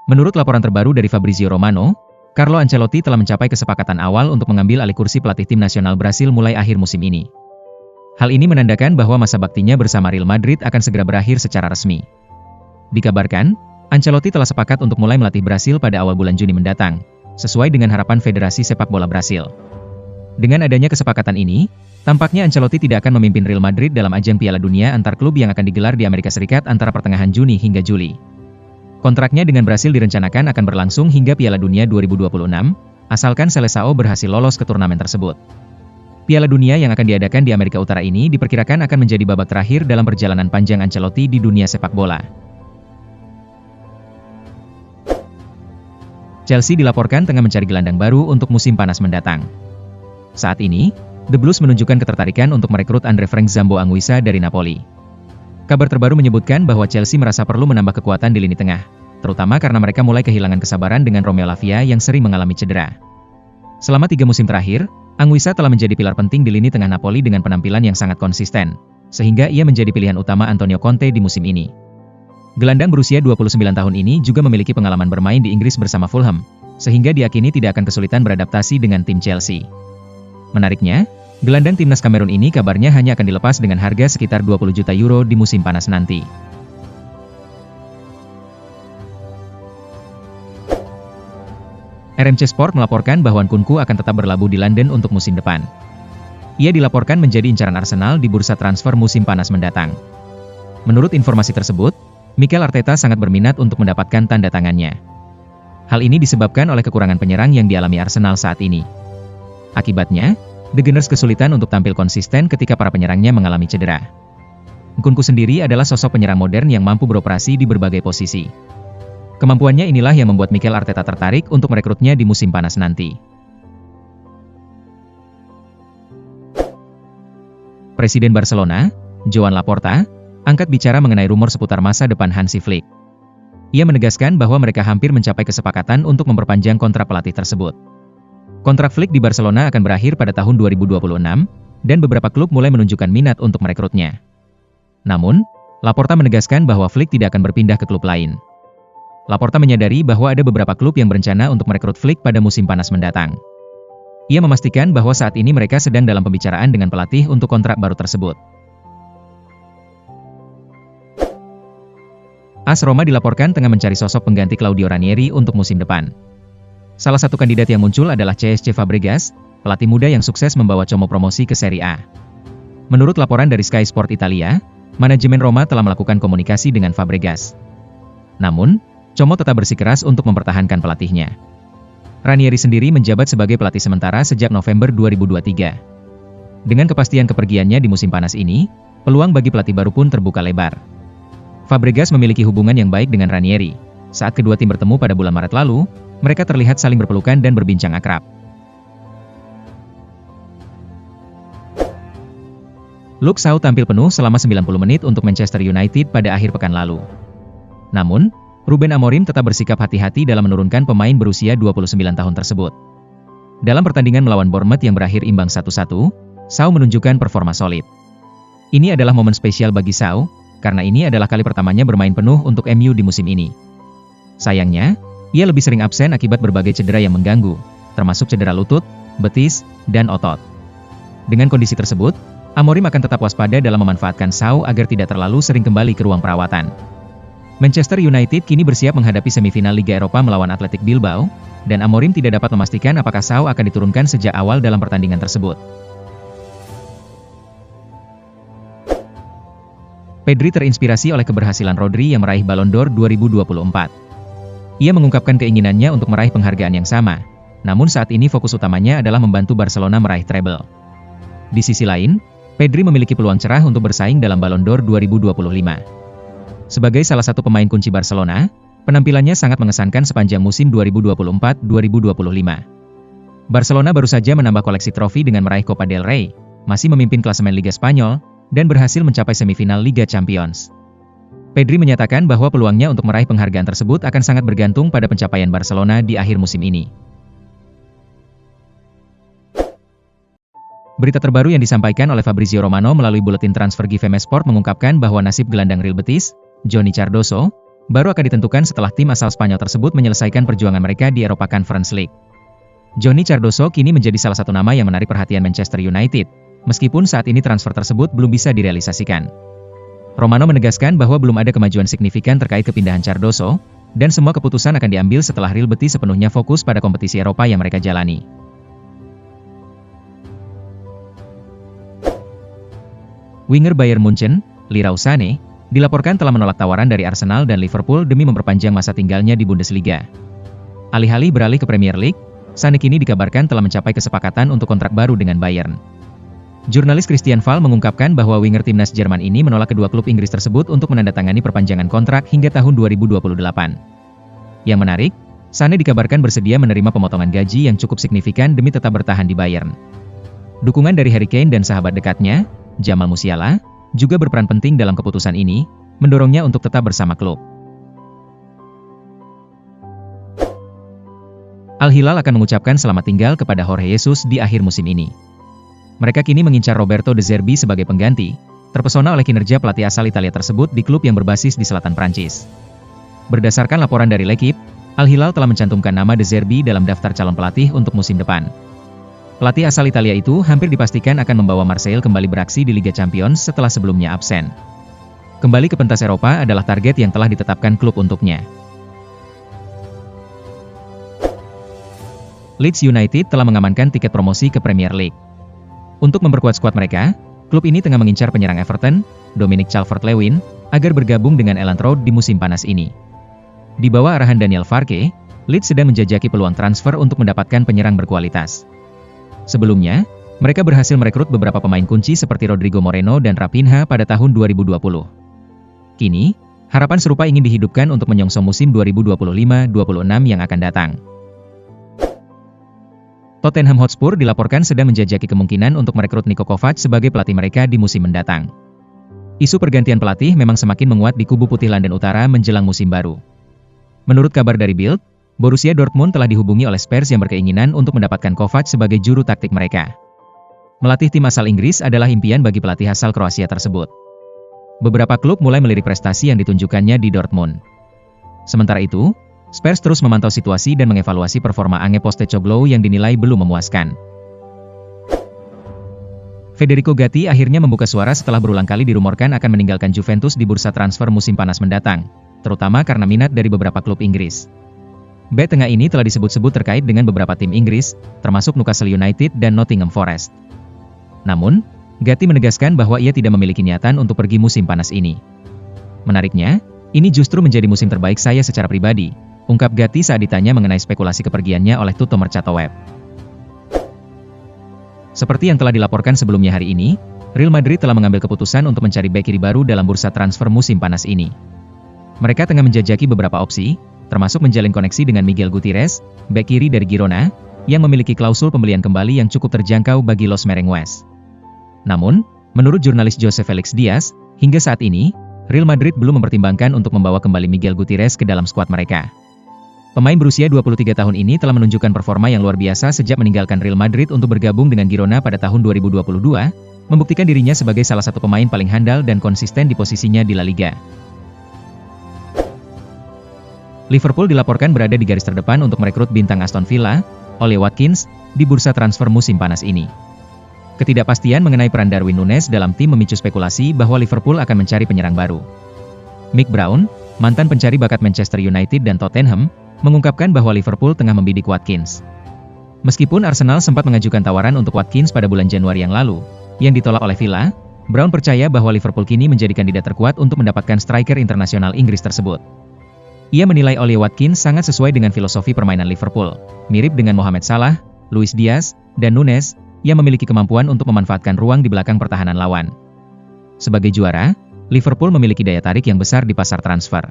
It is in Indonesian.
Menurut laporan terbaru dari Fabrizio Romano, Carlo Ancelotti telah mencapai kesepakatan awal untuk mengambil alih kursi pelatih tim nasional Brasil mulai akhir musim ini. Hal ini menandakan bahwa masa baktinya bersama Real Madrid akan segera berakhir secara resmi. Dikabarkan, Ancelotti telah sepakat untuk mulai melatih Brasil pada awal bulan Juni mendatang, sesuai dengan harapan Federasi Sepak Bola Brasil. Dengan adanya kesepakatan ini, tampaknya Ancelotti tidak akan memimpin Real Madrid dalam ajang Piala Dunia antar klub yang akan digelar di Amerika Serikat antara pertengahan Juni hingga Juli. Kontraknya dengan Brasil direncanakan akan berlangsung hingga Piala Dunia 2026, asalkan Seleção berhasil lolos ke turnamen tersebut. Piala Dunia yang akan diadakan di Amerika Utara ini diperkirakan akan menjadi babak terakhir dalam perjalanan panjang Ancelotti di dunia sepak bola. Chelsea dilaporkan tengah mencari gelandang baru untuk musim panas mendatang. Saat ini, The Blues menunjukkan ketertarikan untuk merekrut Andre Frank Zambo Anguissa dari Napoli. Kabar terbaru menyebutkan bahwa Chelsea merasa perlu menambah kekuatan di lini tengah, terutama karena mereka mulai kehilangan kesabaran dengan Romeo Lavia yang sering mengalami cedera. Selama 3 musim terakhir, Anguissa telah menjadi pilar penting di lini tengah Napoli dengan penampilan yang sangat konsisten, sehingga ia menjadi pilihan utama Antonio Conte di musim ini. Gelandang berusia 29 tahun ini juga memiliki pengalaman bermain di Inggris bersama Fulham, sehingga diyakini tidak akan kesulitan beradaptasi dengan tim Chelsea. Menariknya, gelandang timnas Kamerun ini kabarnya hanya akan dilepas dengan harga sekitar 20 juta euro di musim panas nanti. RMC Sport melaporkan bahwa Nkunku akan tetap berlabuh di London untuk musim depan. Ia dilaporkan menjadi incaran Arsenal di bursa transfer musim panas mendatang. Menurut informasi tersebut, Mikel Arteta sangat berminat untuk mendapatkan tanda tangannya. Hal ini disebabkan oleh kekurangan penyerang yang dialami Arsenal saat ini. Akibatnya, The Gunners kesulitan untuk tampil konsisten ketika para penyerangnya mengalami cedera. Nkunku sendiri adalah sosok penyerang modern yang mampu beroperasi di berbagai posisi. Kemampuannya inilah yang membuat Mikel Arteta tertarik untuk merekrutnya di musim panas nanti. Presiden Barcelona, Joan Laporta, angkat bicara mengenai rumor seputar masa depan Hansi Flick. Ia menegaskan bahwa mereka hampir mencapai kesepakatan untuk memperpanjang kontrak pelatih tersebut. Kontrak Flick di Barcelona akan berakhir pada tahun 2026, dan beberapa klub mulai menunjukkan minat untuk merekrutnya. Namun, Laporta menegaskan bahwa Flick tidak akan berpindah ke klub lain. Laporta menyadari bahwa ada beberapa klub yang berencana untuk merekrut Flick pada musim panas mendatang. Ia memastikan bahwa saat ini mereka sedang dalam pembicaraan dengan pelatih untuk kontrak baru tersebut. AS Roma dilaporkan tengah mencari sosok pengganti Claudio Ranieri untuk musim depan. Salah satu kandidat yang muncul adalah CSC Fabregas, pelatih muda yang sukses membawa Como promosi ke Serie A. Menurut laporan dari Sky Sport Italia, manajemen Roma telah melakukan komunikasi dengan Fabregas. Namun, Como tetap bersikeras untuk mempertahankan pelatihnya. Ranieri sendiri menjabat sebagai pelatih sementara sejak November 2023. Dengan kepastian kepergiannya di musim panas ini, peluang bagi pelatih baru pun terbuka lebar. Fabregas memiliki hubungan yang baik dengan Ranieri. Saat kedua tim bertemu pada bulan Maret lalu, mereka terlihat saling berpelukan dan berbincang akrab. Luke Shaw tampil penuh selama 90 menit untuk Manchester United pada akhir pekan lalu. Namun, Ruben Amorim tetap bersikap hati-hati dalam menurunkan pemain berusia 29 tahun tersebut. Dalam pertandingan melawan Bournemouth yang berakhir imbang 1-1, Shaw menunjukkan performa solid. Ini adalah momen spesial bagi Shaw, karena ini adalah kali pertamanya bermain penuh untuk MU di musim ini. Sayangnya, ia lebih sering absen akibat berbagai cedera yang mengganggu, termasuk cedera lutut, betis, dan otot. Dengan kondisi tersebut, Amorim akan tetap waspada dalam memanfaatkan Shaw agar tidak terlalu sering kembali ke ruang perawatan. Manchester United kini bersiap menghadapi semifinal Liga Eropa melawan Athletic Bilbao, dan Amorim tidak dapat memastikan apakah Shaw akan diturunkan sejak awal dalam pertandingan tersebut. Pedri terinspirasi oleh keberhasilan Rodri yang meraih Ballon d'Or 2024. Ia mengungkapkan keinginannya untuk meraih penghargaan yang sama, namun saat ini fokus utamanya adalah membantu Barcelona meraih treble. Di sisi lain, Pedri memiliki peluang cerah untuk bersaing dalam Ballon d'Or 2025. Sebagai salah satu pemain kunci Barcelona, penampilannya sangat mengesankan sepanjang musim 2024-2025. Barcelona baru saja menambah koleksi trofi dengan meraih Copa del Rey, masih memimpin klasemen Liga Spanyol, dan berhasil mencapai semifinal Liga Champions. Pedri menyatakan bahwa peluangnya untuk meraih penghargaan tersebut akan sangat bergantung pada pencapaian Barcelona di akhir musim ini. Berita terbaru yang disampaikan oleh Fabrizio Romano melalui buletin transfer GVM Sport mengungkapkan bahwa nasib gelandang Real Betis, Johnny Cardoso, baru akan ditentukan setelah tim asal Spanyol tersebut menyelesaikan perjuangan mereka di Europa Conference League. Johnny Cardoso kini menjadi salah satu nama yang menarik perhatian Manchester United, meskipun saat ini transfer tersebut belum bisa direalisasikan. Romano menegaskan bahwa belum ada kemajuan signifikan terkait kepindahan Cardoso, dan semua keputusan akan diambil setelah Real Betis sepenuhnya fokus pada kompetisi Eropa yang mereka jalani. Winger Bayern Munchen, Leroy Sané, dilaporkan telah menolak tawaran dari Arsenal dan Liverpool demi memperpanjang masa tinggalnya di Bundesliga. Alih-alih beralih ke Premier League, Sané kini dikabarkan telah mencapai kesepakatan untuk kontrak baru dengan Bayern. Jurnalis Christian Fall mengungkapkan bahwa winger timnas Jerman ini menolak kedua klub Inggris tersebut untuk menandatangani perpanjangan kontrak hingga tahun 2028. Yang menarik, Sané dikabarkan bersedia menerima pemotongan gaji yang cukup signifikan demi tetap bertahan di Bayern. Dukungan dari Harry Kane dan sahabat dekatnya, Jamal Musiala, juga berperan penting dalam keputusan ini, mendorongnya untuk tetap bersama klub. Al Hilal akan mengucapkan selamat tinggal kepada Jorge Jesus di akhir musim ini. Mereka kini mengincar Roberto De Zerbi sebagai pengganti, terpesona oleh kinerja pelatih asal Italia tersebut di klub yang berbasis di selatan Prancis. Berdasarkan laporan dari L'Équipe, Al Hilal telah mencantumkan nama De Zerbi dalam daftar calon pelatih untuk musim depan. Pelatih asal Italia itu hampir dipastikan akan membawa Marseille kembali beraksi di Liga Champions setelah sebelumnya absen. Kembali ke pentas Eropa adalah target yang telah ditetapkan klub untuknya. Leeds United telah mengamankan tiket promosi ke Premier League. Untuk memperkuat skuad mereka, klub ini tengah mengincar penyerang Everton, Dominic Calvert-Lewin, agar bergabung dengan Elland Road di musim panas ini. Di bawah arahan Daniel Farke, Leeds sedang menjajaki peluang transfer untuk mendapatkan penyerang berkualitas. Sebelumnya, mereka berhasil merekrut beberapa pemain kunci seperti Rodrigo Moreno dan Raphinha pada tahun 2020. Kini, harapan serupa ingin dihidupkan untuk menyongsong musim 2025-26 yang akan datang. Tottenham Hotspur dilaporkan sedang menjajaki kemungkinan untuk merekrut Niko Kovac sebagai pelatih mereka di musim mendatang. Isu pergantian pelatih memang semakin menguat di kubu putih London Utara menjelang musim baru. Menurut kabar dari Bild, Borussia Dortmund telah dihubungi oleh Spurs yang berkeinginan untuk mendapatkan Kovac sebagai juru taktik mereka. Melatih tim asal Inggris adalah impian bagi pelatih asal Kroasia tersebut. Beberapa klub mulai melirik prestasi yang ditunjukkannya di Dortmund. Sementara itu, Spurs terus memantau situasi dan mengevaluasi performa Ange Postecoglou yang dinilai belum memuaskan. Federico Gatti akhirnya membuka suara setelah berulang kali dirumorkan akan meninggalkan Juventus di bursa transfer musim panas mendatang, terutama karena minat dari beberapa klub Inggris. Bek tengah ini telah disebut-sebut terkait dengan beberapa tim Inggris, termasuk Newcastle United dan Nottingham Forest. Namun, Gatti menegaskan bahwa ia tidak memiliki niatan untuk pergi musim panas ini. Menariknya, ini justru menjadi musim terbaik saya secara pribadi, ungkap Gatti saat ditanya mengenai spekulasi kepergiannya oleh Tutto Mercato Web. Seperti yang telah dilaporkan sebelumnya hari ini, Real Madrid telah mengambil keputusan untuk mencari bek kiri baru dalam bursa transfer musim panas ini. Mereka tengah menjajaki beberapa opsi, termasuk menjalin koneksi dengan Miguel Gutierrez, bek kiri dari Girona, yang memiliki klausul pembelian kembali yang cukup terjangkau bagi Los Merengues. Namun, menurut jurnalis Jose Felix Diaz, hingga saat ini, Real Madrid belum mempertimbangkan untuk membawa kembali Miguel Gutierrez ke dalam skuad mereka. Pemain berusia 23 tahun ini telah menunjukkan performa yang luar biasa sejak meninggalkan Real Madrid untuk bergabung dengan Girona pada tahun 2022, membuktikan dirinya sebagai salah satu pemain paling handal dan konsisten di posisinya di La Liga. Liverpool dilaporkan berada di garis terdepan untuk merekrut bintang Aston Villa, Ollie Watkins, di bursa transfer musim panas ini. Ketidakpastian mengenai peran Darwin Núñez dalam tim memicu spekulasi bahwa Liverpool akan mencari penyerang baru. Mick Brown, mantan pencari bakat Manchester United dan Tottenham, mengungkapkan bahwa Liverpool tengah membidik Watkins. Meskipun Arsenal sempat mengajukan tawaran untuk Watkins pada bulan Januari yang lalu, yang ditolak oleh Villa, Brown percaya bahwa Liverpool kini menjadi kandidat terkuat untuk mendapatkan striker internasional Inggris tersebut. Ia menilai Ollie Watkins sangat sesuai dengan filosofi permainan Liverpool, mirip dengan Mohamed Salah, Luis Diaz, dan Núñez, yang memiliki kemampuan untuk memanfaatkan ruang di belakang pertahanan lawan. Sebagai juara, Liverpool memiliki daya tarik yang besar di pasar transfer.